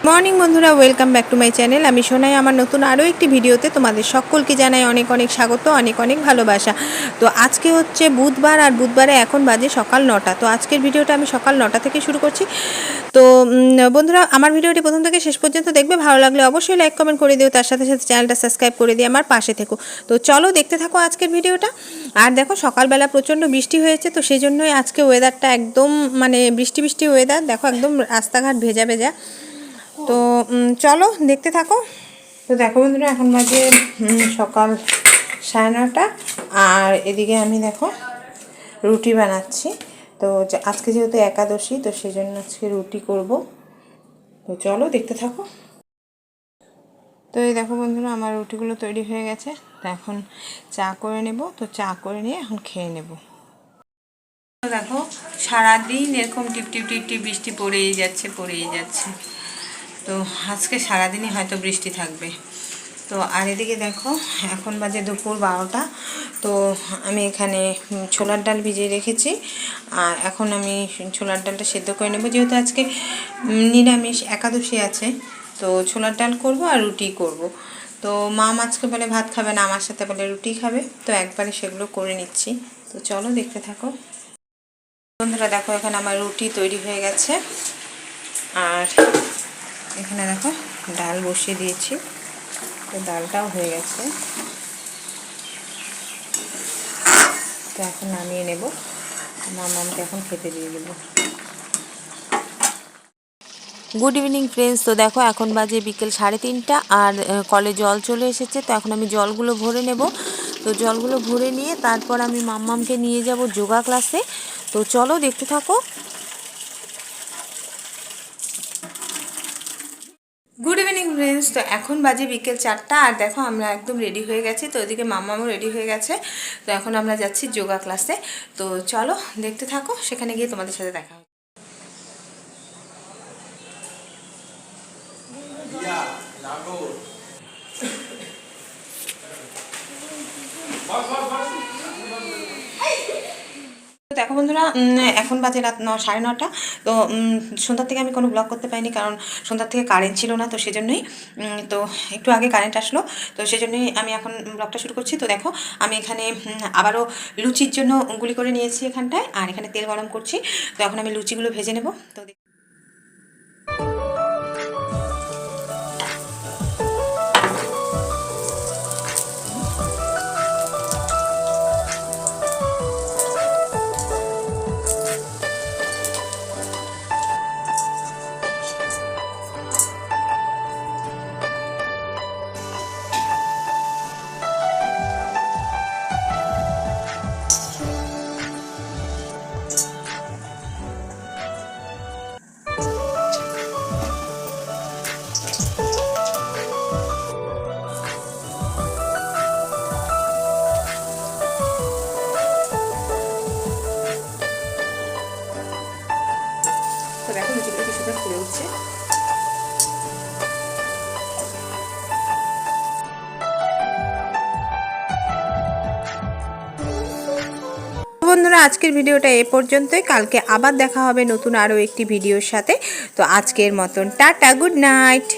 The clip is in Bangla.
মর্নিং বন্ধুরা, welcome back to my channel. আমি সোনাই। আমার নতুন আরও একটি ভিডিওতে তোমাদের সকলকে জানাই অনেক অনেক স্বাগত, অনেক অনেক ভালোবাসা। তো আজকে হচ্ছে বুধবার, আর বুধবারে এখন বাজে সকাল 9টা। তো আজকের ভিডিওটা আমি সকাল 9টা থেকে শুরু করছি। তো বন্ধুরা, আমার ভিডিওটি প্রথম থেকে শেষ পর্যন্ত দেখবে। ভালো লাগলে অবশ্যই লাইক কমেন্ট করে দিও, তার সাথে সাথে চ্যানেলটা সাবস্ক্রাইব করে দিয়ে আমার পাশে থেকো। তো চলো দেখতে থাকো আজকের ভিডিওটা। আর দেখো, সকালবেলা প্রচণ্ড বৃষ্টি হয়েছে, তো সেই জন্যই আজকে ওয়েদারটা একদম মানে বৃষ্টি বৃষ্টি ওয়েদার। দেখো একদম রাস্তাঘাট ভেজা ভেজা। তো চলো দেখতে থাকো। তো দেখো বন্ধুরা, এখন বাজে সকাল 9:30, আর এদিকে আমি দেখো রুটি বানাচ্ছি। তো আজকে যেহেতু একাদশী, তো সেই জন্য আজকে রুটি করব। তো চলো দেখতে থাকো। তো এই দেখো বন্ধুরা, আমার রুটিগুলো তৈরি হয়ে গেছে। তো এখন চা করে নেব। তো চা করে নিয়ে এখন খেয়ে নেব। দেখো, সারাদিন এরকম টিপ টিপ টিপ টিপ বৃষ্টি পড়েই যাচ্ছে। তো আজকে সারাদিনই হয়তো বৃষ্টি থাকবে। তো আর এদিকে দেখো, এখন বাজে দুপুর 12টা। তো আমি এখানে ছোলার ডাল ভিজিয়ে রেখেছি, আর এখন আমি ছোলার ডালটা সেদ্ধ করে নেব। যেহেতু আজকে নিরামিষ একাদশী আছে, তো ছোলার ডাল করব আর রুটি করব। তো মা আজকে বলে ভাত খাবে না, আমার সাথে বলে রুটি খাবে। তো একবারে সেগুলো করে নিচ্ছি। তো চলো দেখতে থাকো। বন্ধুরা দেখো, এখানে আমার রুটি তৈরি হয়ে গেছে, আর এখানে দেখো ডাল বসিয়ে দিয়েছি। তো ডালটাও হয়ে গেছে। তো এখন নামিয়ে নেব, মামাকে এখন খেতে দিয়ে দেবো। Good evening friends. তো দেখো, এখন বাজে বিকেল 3:30, আর কলে জল চলে এসেছে। তো এখন আমি জলগুলো ভরে নেব। তো জলগুলো ভরে নিয়ে তারপর আমি মাম্মামকে নিয়ে যাব যোগা ক্লাসে। তো চলো দেখতে থাকো। Good evening friends. তো এখন বাজে বিকেল 4টা, আর দেখো আমরা একদম রেডি হয়ে গেছি। তো ওইদিকে মাম্মামও রেডি হয়ে গেছে। তো এখন আমরা যাচ্ছি যোগা ক্লাসে। তো চলো দেখতে থাকো, সেখানে গিয়ে তোমাদের সাথে দেখা হবে। দেখো বন্ধুরা, এখন বাজে রাত 9:30। তো সন্ধ্যার থেকে আমি কোনো ব্লগ করতে পারিনি, কারণ সন্ধ্যার থেকে কারেন্ট ছিল না। তো সেজন্যই তো একটু আগে কারেন্ট আসলো। তো সেজন্যই আমি এখন ব্লগটা শুরু করছি। তো দেখো, আমি এখানে আবারও লুচির জন্য গুলি করে নিয়েছি এখানটায়, আর এখানে তেল গরম করছি। তো এখন আমি লুচিগুলো ভেজে নেব। তো দেখো লুচিগুলো কি সুন্দর ফুলে উঠছে। বন্ধুরা, আজকের ভিডিওটা এ পর্যন্তই। কালকে আবার দেখা হবে নতুন আরও একটি ভিডিওর সাথে। তো আজকের মতন টাটা, গুড নাইট।